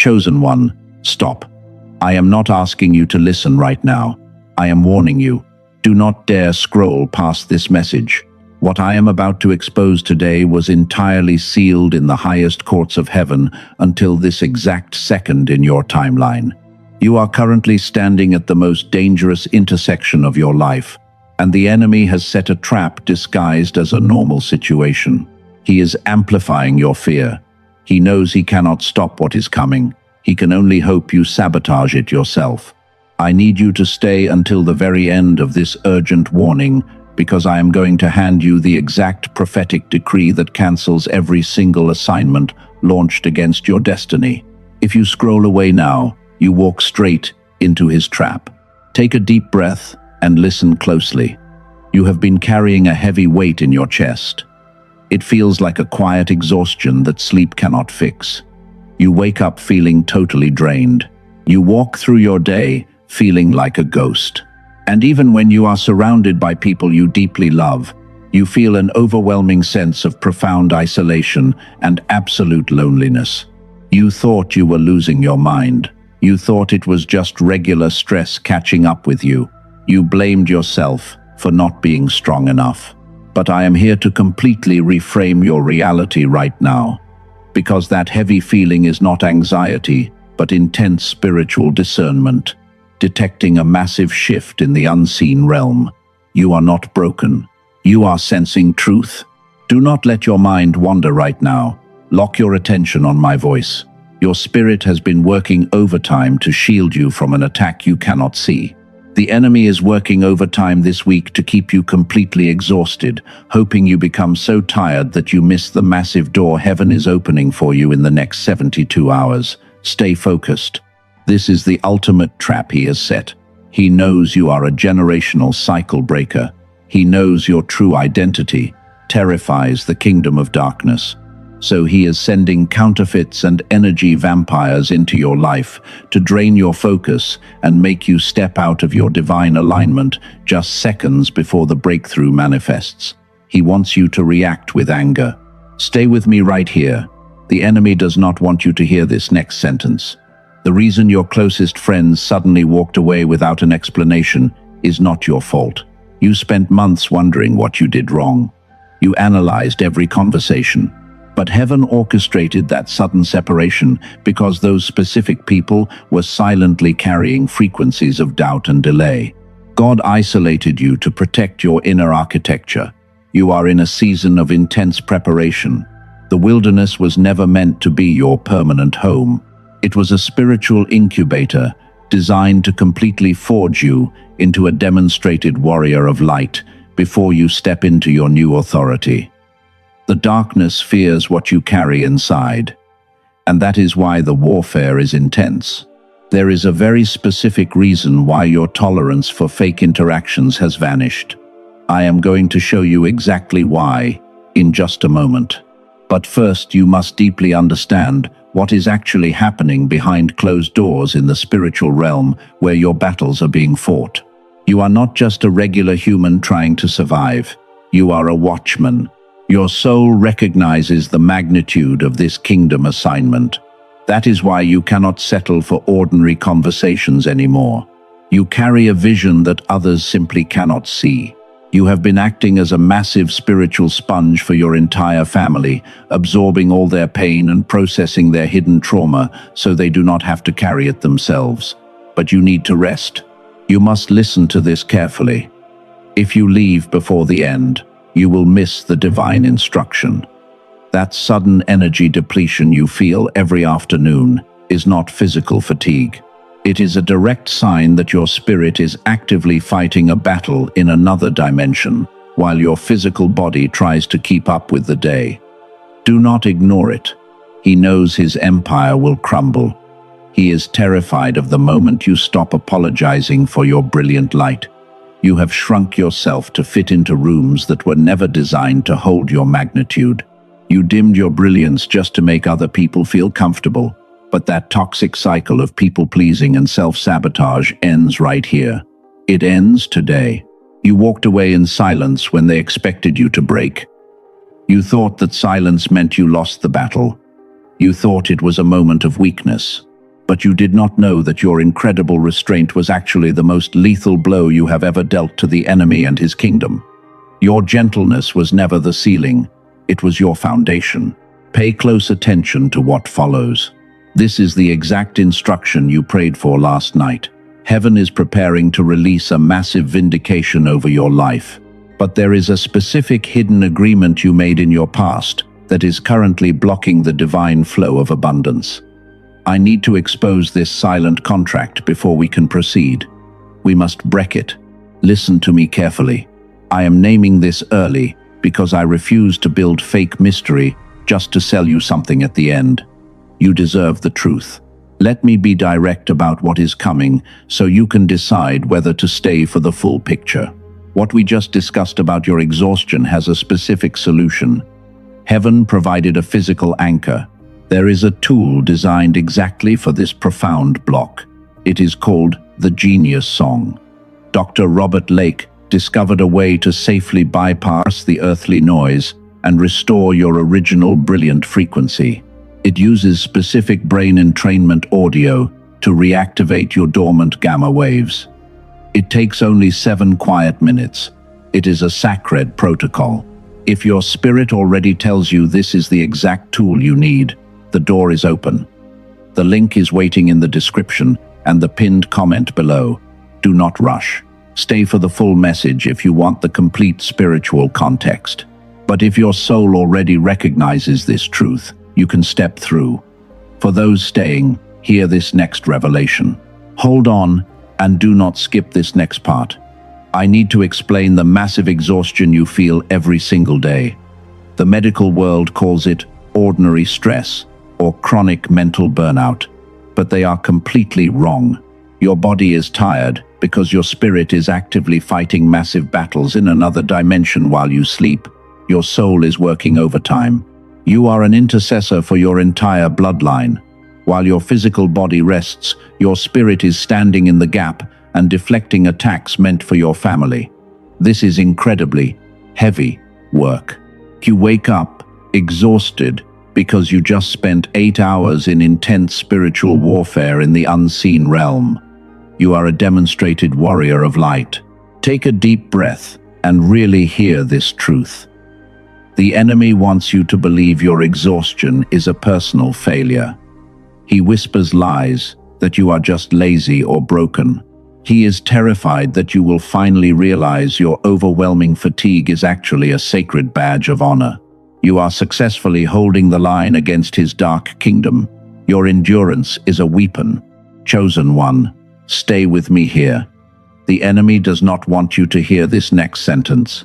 Chosen one, stop. I am not asking you to listen right now. I am warning you. Do not dare scroll past this message. What I am about to expose today was entirely sealed in the highest courts of heaven until this exact second in your timeline. You are currently standing at the most dangerous intersection of your life, and the enemy has set a trap disguised as a normal situation. He is amplifying your fear. He knows he cannot stop what is coming. He can only hope you sabotage it yourself. I need you to stay until the very end of this urgent warning, because I am going to hand you the exact prophetic decree that cancels every single assignment launched against your destiny. If you scroll away now, you walk straight into his trap. Take a deep breath and listen closely. You have been carrying a heavy weight in your chest. It feels like a quiet exhaustion that sleep cannot fix. You wake up feeling totally drained. You walk through your day feeling like a ghost. And even when you are surrounded by people you deeply love, you feel an overwhelming sense of profound isolation and absolute loneliness. You thought you were losing your mind. You thought it was just regular stress catching up with you. You blamed yourself for not being strong enough. But I am here to completely reframe your reality right now. Because that heavy feeling is not anxiety, but intense spiritual discernment, detecting a massive shift in the unseen realm. You are not broken. You are sensing truth. Do not let your mind wander right now. Lock your attention on my voice. Your spirit has been working overtime to shield you from an attack you cannot see. The enemy is working overtime this week to keep you completely exhausted, hoping you become so tired that you miss the massive door heaven is opening for you in the next 72 hours. Stay focused. This is the ultimate trap he has set. He knows you are a generational cycle breaker. He knows your true identity terrifies the kingdom of darkness. So he is sending counterfeits and energy vampires into your life to drain your focus and make you step out of your divine alignment just seconds before the breakthrough manifests. He wants you to react with anger. Stay with me right here. The enemy does not want you to hear this next sentence. The reason your closest friends suddenly walked away without an explanation is not your fault. You spent months wondering what you did wrong. You analyzed every conversation. But heaven orchestrated that sudden separation because those specific people were silently carrying frequencies of doubt and delay. God isolated you to protect your inner architecture. You are in a season of intense preparation. The wilderness was never meant to be your permanent home. It was a spiritual incubator designed to completely forge you into a demonstrated warrior of light before you step into your new authority. The darkness fears what you carry inside, and that is why the warfare is intense. There is a very specific reason why your tolerance for fake interactions has vanished. I am going to show you exactly why in just a moment. But first, you must deeply understand what is actually happening behind closed doors in the spiritual realm where your battles are being fought. You are not just a regular human trying to survive. You are a watchman. Your soul recognizes the magnitude of this kingdom assignment. That is why you cannot settle for ordinary conversations anymore. You carry a vision that others simply cannot see. You have been acting as a massive spiritual sponge for your entire family, absorbing all their pain and processing their hidden trauma so they do not have to carry it themselves. But you need to rest. You must listen to this carefully. If you leave before the end, you will miss the divine instruction. That sudden energy depletion you feel every afternoon is not physical fatigue. It is a direct sign that your spirit is actively fighting a battle in another dimension, while your physical body tries to keep up with the day. Do not ignore it. He knows his empire will crumble. He is terrified of the moment you stop apologizing for your brilliant light. You have shrunk yourself to fit into rooms that were never designed to hold your magnitude. You dimmed your brilliance just to make other people feel comfortable. But that toxic cycle of people-pleasing and self-sabotage ends right here. It ends today. You walked away in silence when they expected you to break. You thought that silence meant you lost the battle. You thought it was a moment of weakness. But you did not know that your incredible restraint was actually the most lethal blow you have ever dealt to the enemy and his kingdom. Your gentleness was never the ceiling, it was your foundation. Pay close attention to what follows. This is the exact instruction you prayed for last night. Heaven is preparing to release a massive vindication over your life. But there is a specific hidden agreement you made in your past that is currently blocking the divine flow of abundance. I need to expose this silent contract before we can proceed. We must break it. Listen to me carefully. I am naming this early because I refuse to build fake mystery just to sell you something at the end. You deserve the truth. Let me be direct about what is coming so you can decide whether to stay for the full picture. What we just discussed about your exhaustion has a specific solution. Heaven provided a physical anchor. There is a tool designed exactly for this profound block. It is called the Genius Song. Dr. Robert Lake discovered a way to safely bypass the earthly noise and restore your original brilliant frequency. It uses specific brain entrainment audio to reactivate your dormant gamma waves. It takes only 7 quiet minutes. It is a sacred protocol. If your spirit already tells you this is the exact tool you need, the door is open. The link is waiting in the description and the pinned comment below. Do not rush. Stay for the full message if you want the complete spiritual context. But if your soul already recognizes this truth, you can step through. For those staying, hear this next revelation. Hold on and do not skip this next part. I need to explain the massive exhaustion you feel every single day. The medical world calls it ordinary stress or chronic mental burnout, but they are completely wrong. Your body is tired because your spirit is actively fighting massive battles in another dimension while you sleep. Your soul is working overtime. You are an intercessor for your entire bloodline. While your physical body rests, your spirit is standing in the gap and deflecting attacks meant for your family. This is incredibly heavy work. You wake up exhausted because you just spent 8 hours in intense spiritual warfare in the unseen realm. You are a demonstrated warrior of light. Take a deep breath and really hear this truth. The enemy wants you to believe your exhaustion is a personal failure. He whispers lies that you are just lazy or broken. He is terrified that you will finally realize your overwhelming fatigue is actually a sacred badge of honor. You are successfully holding the line against his dark kingdom. Your endurance is a weapon. Chosen one, stay with me here. The enemy does not want you to hear this next sentence.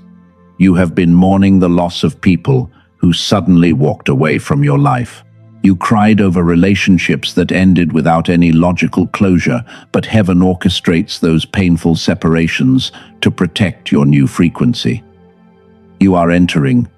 You have been mourning the loss of people who suddenly walked away from your life. You cried over relationships that ended without any logical closure, but heaven orchestrates those painful separations to protect your new frequency. You are entering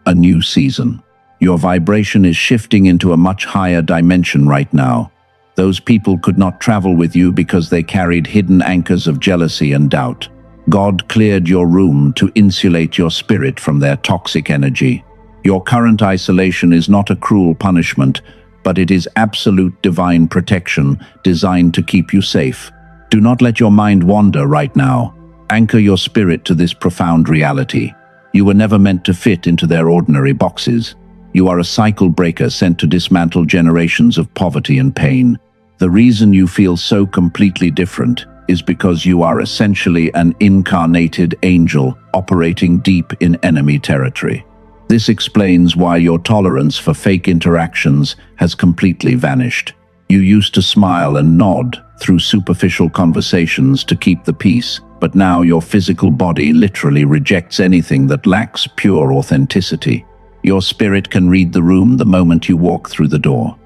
a new season. Your vibration is shifting into a much higher dimension right now. Those people could not travel with you because they carried hidden anchors of jealousy and doubt. God cleared your room to insulate your spirit from their toxic energy. Your current isolation is not a cruel punishment, but it is absolute divine protection designed to keep you safe. Do not let your mind wander right now. Anchor your spirit to this profound reality. You were never meant to fit into their ordinary boxes. You are a cycle breaker sent to dismantle generations of poverty and pain. The reason you feel so completely different is because you are essentially an incarnated angel operating deep in enemy territory. This explains why your tolerance for fake interactions has completely vanished. You used to smile and nod through superficial conversations to keep the peace, but now your physical body literally rejects anything that lacks pure authenticity. Your spirit can read the room the moment you walk through the door.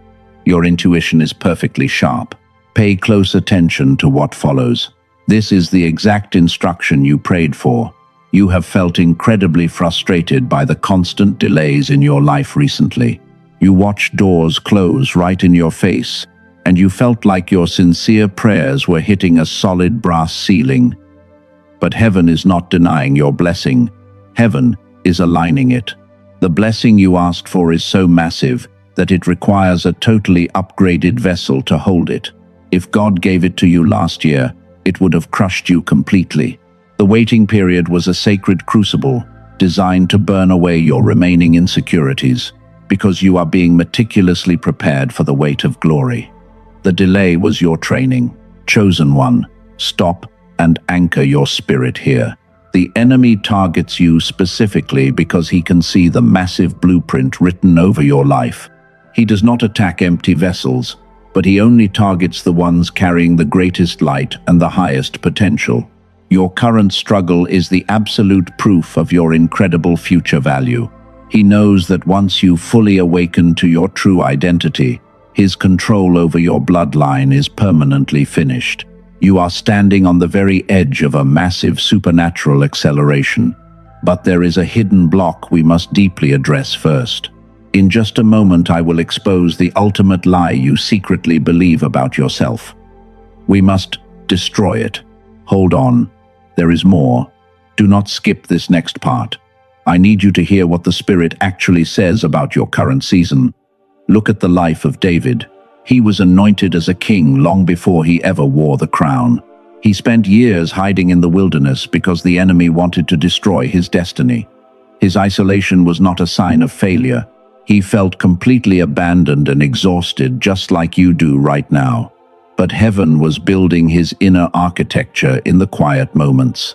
Your intuition is perfectly sharp. Pay close attention to what follows. This is the exact instruction you prayed for. You have felt incredibly frustrated by the constant delays in your life recently. You watched doors close right in your face, and you felt like your sincere prayers were hitting a solid brass ceiling. But heaven is not denying your blessing. Heaven is aligning it. The blessing you asked for is so massive that it requires a totally upgraded vessel to hold it. If God gave it to you last year, it would have crushed you completely. The waiting period was a sacred crucible designed to burn away your remaining insecurities, because you are being meticulously prepared for the weight of glory. The delay was your training. Chosen one, stop and anchor your spirit here. The enemy targets you specifically because he can see the massive blueprint written over your life. He does not attack empty vessels, but he only targets the ones carrying the greatest light and the highest potential. Your current struggle is the absolute proof of your incredible future value. He knows that once you fully awaken to your true identity, his control over your bloodline is permanently finished. You are standing on the very edge of a massive supernatural acceleration. But there is a hidden block we must deeply address first. In just a moment, I will expose the ultimate lie you secretly believe about yourself. We must destroy it. Hold on. There is more. Do not skip this next part. I need you to hear what the Spirit actually says about your current season. Look at the life of David. He was anointed as a king long before he ever wore the crown. He spent years hiding in the wilderness because the enemy wanted to destroy his destiny. His isolation was not a sign of failure. He felt completely abandoned and exhausted, just like you do right now. But heaven was building his inner architecture in the quiet moments.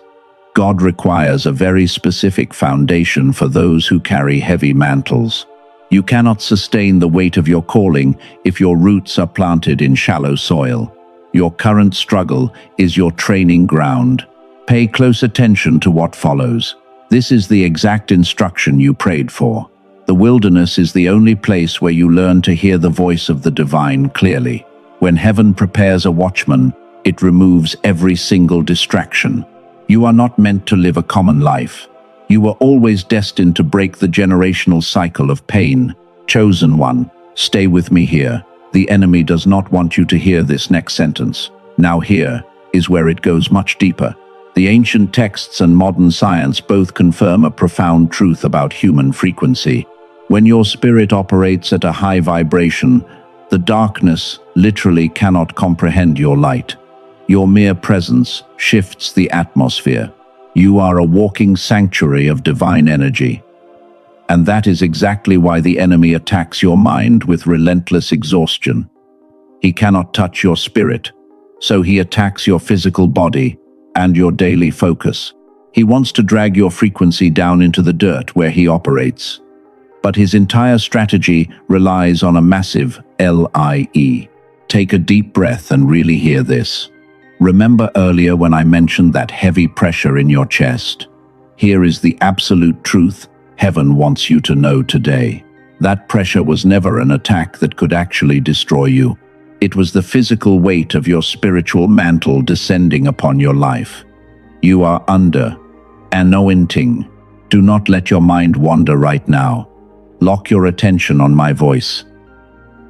God requires a very specific foundation for those who carry heavy mantles. You cannot sustain the weight of your calling if your roots are planted in shallow soil. Your current struggle is your training ground. Pay close attention to what follows. This is the exact instruction you prayed for. The wilderness is the only place where you learn to hear the voice of the divine clearly. When heaven prepares a watchman, it removes every single distraction. You are not meant to live a common life. You were always destined to break the generational cycle of pain. Chosen one, stay with me here. The enemy does not want you to hear this next sentence. Now here is where it goes much deeper. The ancient texts and modern science both confirm a profound truth about human frequency. When your spirit operates at a high vibration, the darkness literally cannot comprehend your light. Your mere presence shifts the atmosphere. You are a walking sanctuary of divine energy. And that is exactly why the enemy attacks your mind with relentless exhaustion. He cannot touch your spirit, so he attacks your physical body and your daily focus. He wants to drag your frequency down into the dirt where he operates. But his entire strategy relies on a massive LIE. Take a deep breath and really hear this. Remember earlier when I mentioned that heavy pressure in your chest? Here is the absolute truth heaven wants you to know today. That pressure was never an attack that could actually destroy you. It was the physical weight of your spiritual mantle descending upon your life. You are under anointing. Do not let your mind wander right now. Lock your attention on my voice.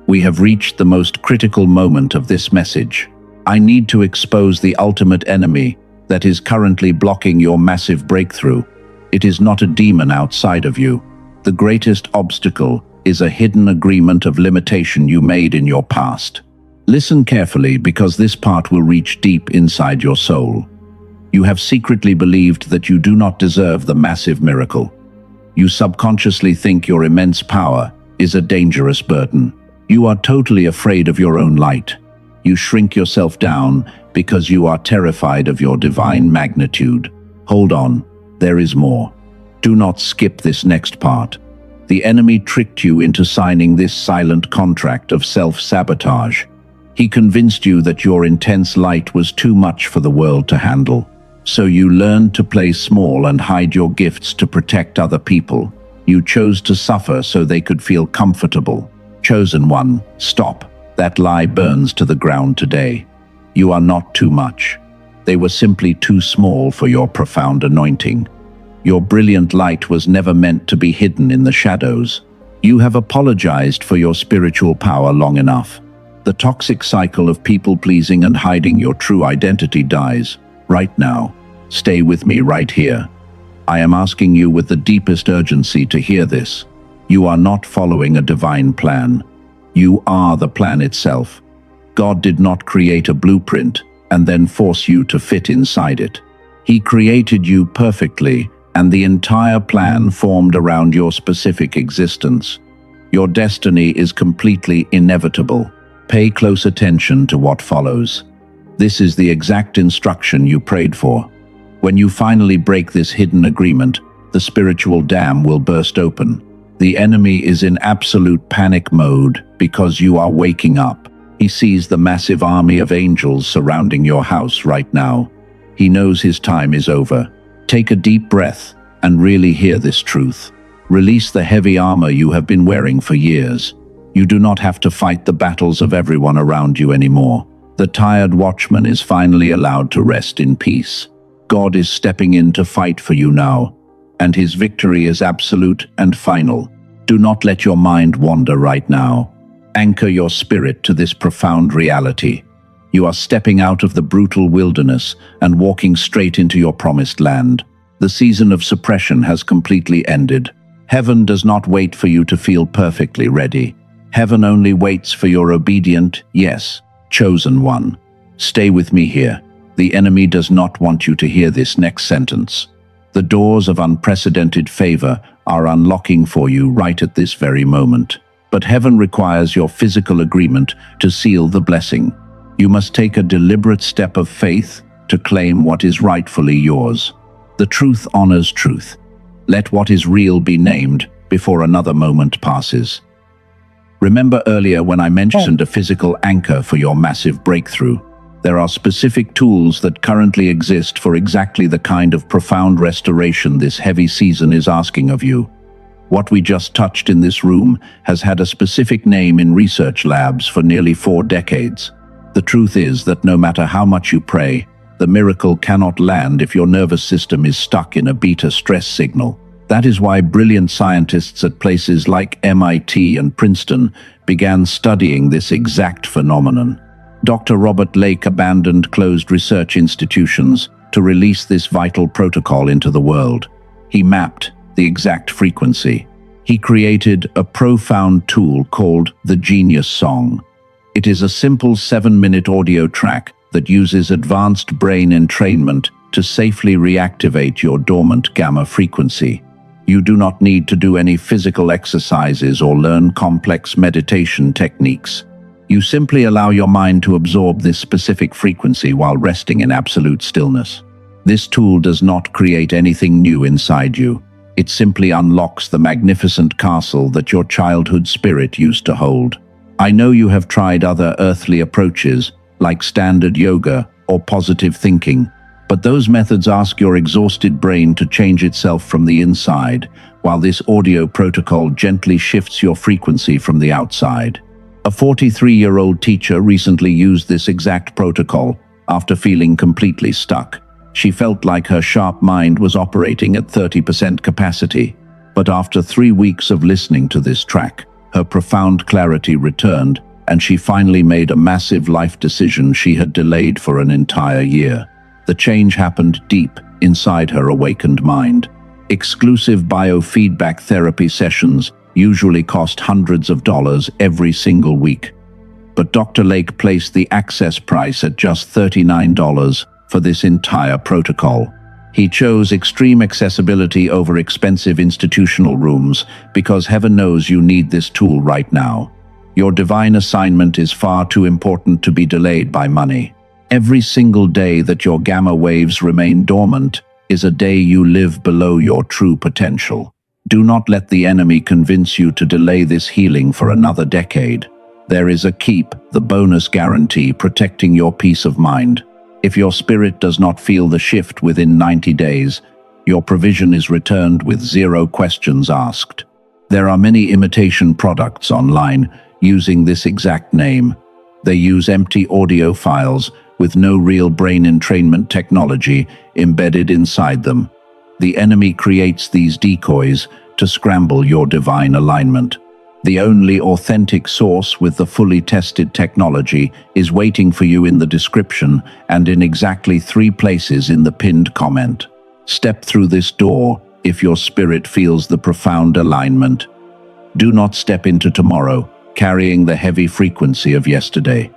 We have reached the most critical moment of this message. I need to expose the ultimate enemy that is currently blocking your massive breakthrough. It is not a demon outside of you. The greatest obstacle is a hidden agreement of limitation you made in your past. Listen carefully, because this part will reach deep inside your soul. You have secretly believed that you do not deserve the massive miracle. You subconsciously think your immense power is a dangerous burden. You are totally afraid of your own light. You shrink yourself down because you are terrified of your divine magnitude. Hold on, there is more. Do not skip this next part. The enemy tricked you into signing this silent contract of self-sabotage. He convinced you that your intense light was too much for the world to handle. So you learned to play small and hide your gifts to protect other people. You chose to suffer so they could feel comfortable. Chosen one, stop. That lie burns to the ground today. You are not too much. They were simply too small for your profound anointing. Your brilliant light was never meant to be hidden in the shadows. You have apologized for your spiritual power long enough. The toxic cycle of people-pleasing and hiding your true identity dies. Right now, stay with me right here. I am asking you with the deepest urgency to hear this. You are not following a divine plan. You are the plan itself. God did not create a blueprint and then force you to fit inside it. He created you perfectly, and the entire plan formed around your specific existence. Your destiny is completely inevitable. Pay close attention to what follows. This is the exact instruction you prayed for. When you finally break this hidden agreement, the spiritual dam will burst open. The enemy is in absolute panic mode because you are waking up. He sees the massive army of angels surrounding your house right now. He knows his time is over. Take a deep breath and really hear this truth. Release the heavy armor you have been wearing for years. You do not have to fight the battles of everyone around you anymore. The tired watchman is finally allowed to rest in peace. God is stepping in to fight for you now, and his victory is absolute and final. Do not let your mind wander right now. Anchor your spirit to this profound reality. You are stepping out of the brutal wilderness and walking straight into your promised land. The season of suppression has completely ended. Heaven does not wait for you to feel perfectly ready. Heaven only waits for your obedient, yes, chosen one. Stay with me here. The enemy does not want you to hear this next sentence. The doors of unprecedented favor are unlocking for you right at this very moment. But heaven requires your physical agreement to seal the blessing. You must take a deliberate step of faith to claim what is rightfully yours. The truth honors truth. Let what is real be named before another moment passes. Remember earlier when I mentioned a physical anchor for your massive breakthrough? There are specific tools that currently exist for exactly the kind of profound restoration this heavy season is asking of you. What we just touched in this room has had a specific name in research labs for nearly 4 decades. The truth is that no matter how much you pray, the miracle cannot land if your nervous system is stuck in a beta stress signal. That is why brilliant scientists at places like MIT and Princeton began studying this exact phenomenon. Dr. Robert Lake abandoned closed research institutions to release this vital protocol into the world. He mapped the exact frequency. He created a profound tool called the Genius Song. It is a simple 7-minute audio track that uses advanced brain entrainment to safely reactivate your dormant gamma frequency. You do not need to do any physical exercises or learn complex meditation techniques. You simply allow your mind to absorb this specific frequency while resting in absolute stillness. This tool does not create anything new inside you. It simply unlocks the magnificent castle that your childhood spirit used to hold. I know you have tried other earthly approaches, like standard yoga or positive thinking, but those methods ask your exhausted brain to change itself from the inside, while this audio protocol gently shifts your frequency from the outside. A 43-year-old teacher recently used this exact protocol after feeling completely stuck. She felt like her sharp mind was operating at 30% capacity, but after 3 weeks of listening to this track, her profound clarity returned, and she finally made a massive life decision she had delayed for an entire year. The change happened deep inside her awakened mind. Exclusive biofeedback therapy sessions usually cost hundreds of dollars every single week. But Dr. Lake placed the access price at just $39 for this entire protocol. He chose extreme accessibility over expensive institutional rooms because heaven knows you need this tool right now. Your divine assignment is far too important to be delayed by money. Every single day that your gamma waves remain dormant is a day you live below your true potential. Do not let the enemy convince you to delay this healing for another decade. There is a keep, the bonus guarantee, protecting your peace of mind. If your spirit does not feel the shift within 90 days, your provision is returned with 0 questions asked. There are many imitation products online using this exact name. They use empty audio files with no real brain entrainment technology embedded inside them. The enemy creates these decoys to scramble your divine alignment. The only authentic source with the fully tested technology is waiting for you in the description and in exactly 3 places in the pinned comment. Step through this door if your spirit feels the profound alignment. Do not step into tomorrow, carrying the heavy frequency of yesterday.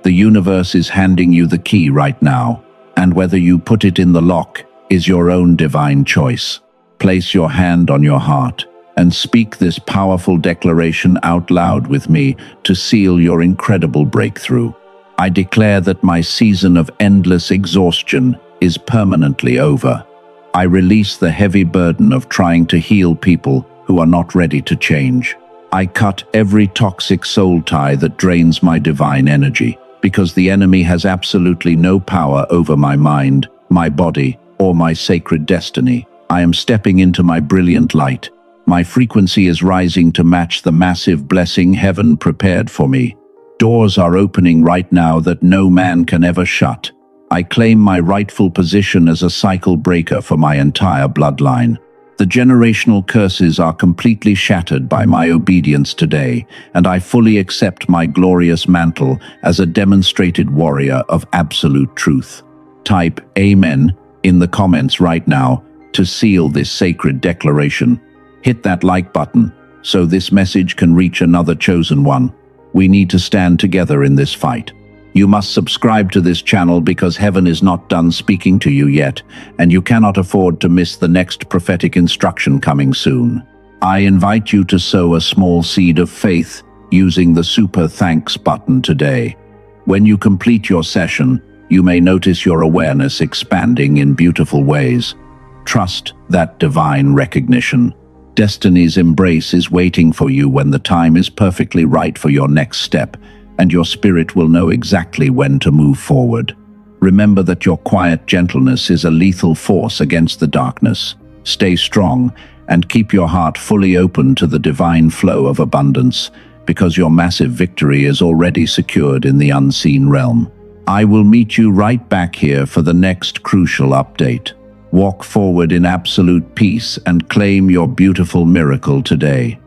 The universe is handing you the key right now, and whether you put it in the lock is your own divine choice. Place your hand on your heart and speak this powerful declaration out loud with me to seal your incredible breakthrough. I declare that my season of endless exhaustion is permanently over. I release the heavy burden of trying to heal people who are not ready to change. I cut every toxic soul tie that drains my divine energy, because the enemy has absolutely no power over my mind, my body, or my sacred destiny. I am stepping into my brilliant light. My frequency is rising to match the massive blessing heaven prepared for me. Doors are opening right now that no man can ever shut. I claim my rightful position as a cycle breaker for my entire bloodline. The generational curses are completely shattered by my obedience today, and I fully accept my glorious mantle as a demonstrated warrior of absolute truth. Type Amen in the comments right now to seal this sacred declaration. Hit that like button so this message can reach another chosen one. We need to stand together in this fight. You must subscribe to this channel because heaven is not done speaking to you yet, and you cannot afford to miss the next prophetic instruction coming soon. I invite you to sow a small seed of faith using the super thanks button today. When you complete your session, you may notice your awareness expanding in beautiful ways. Trust that divine recognition. Destiny's embrace is waiting for you when the time is perfectly right for your next step, and your spirit will know exactly when to move forward. Remember that your quiet gentleness is a lethal force against the darkness. Stay strong and keep your heart fully open to the divine flow of abundance, because your massive victory is already secured in the unseen realm. I will meet you right back here for the next crucial update. Walk forward in absolute peace and claim your beautiful miracle today.